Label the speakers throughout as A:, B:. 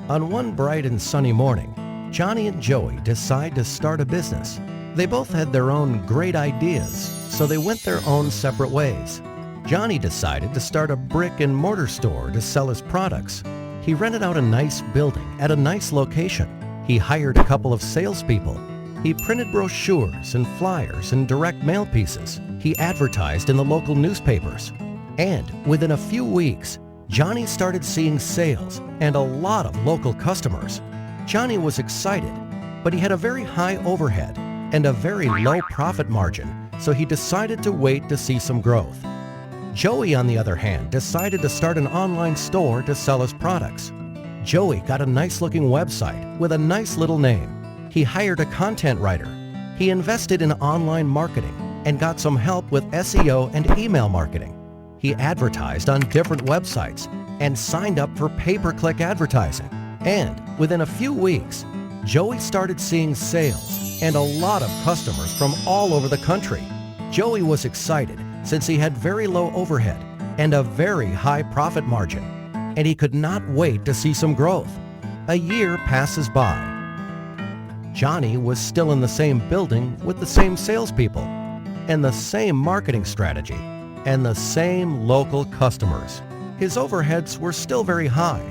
A: On one bright and sunny morning, Johnny and Joey decide to start a business. They both had their own great ideas, so they went their own separate ways. Johnny decided to start a brick and mortar store to sell his products. He rented out a nice building at a nice location. He hired a couple of salespeople. He printed brochures and flyers and direct mail pieces. He advertised in the local newspapers. And within a few weeks, Johnny started seeing sales and a lot of local customers. Johnny was excited, but he had a very high overhead and a very low profit margin, so he decided to wait to see some growth. Joey, on the other hand, decided to start an online store to sell his products. Joey got a nice-looking website with a nice little name. He hired a content writer. He invested in online marketing and got some help with SEO and email marketing. He advertised on different websites and signed up for pay-per-click advertising. And within a few weeks, Joey started seeing sales and a lot of customers from all over the country. Joey was excited since he had very low overhead and a very high profit margin, and he could not wait to see some growth. A year passes by. Johnny was still in the same building with the same salespeople and the same marketing strategy and the same local customers. His overheads were still very high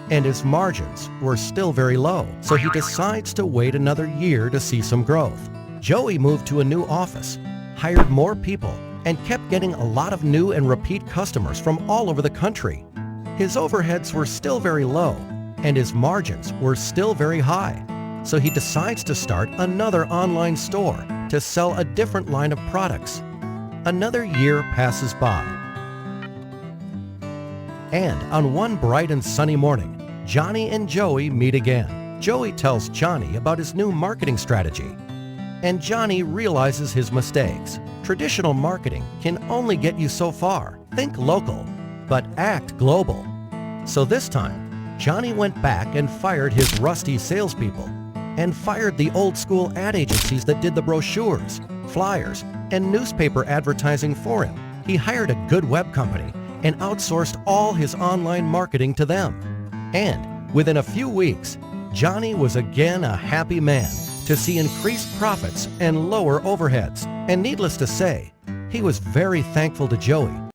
A: and his margins were still very low, so he decides to wait another year to see some growth. Joey moved to a new office, hired more people, and kept getting a lot of new and repeat customers from all over the country. His overheads were still very low and his margins were still very high, so he decides to start another online store to sell a different line of products. Another year passes by. And on one bright and sunny morning, Johnny and Joey meet again. Joey tells Johnny about his new marketing strategy, and Johnny realizes his mistakes. Traditional marketing can only get you so far. Think local, but act global. So this time, Johnny went back and fired his rusty salespeople and fired the old school ad agencies that did the brochures, flyers, and newspaper advertising for him. He hired a good web company and outsourced all his online marketing to them. And within a few weeks, Johnny was again a happy man to see increased profits and lower overheads. And needless to say, he was very thankful to Joey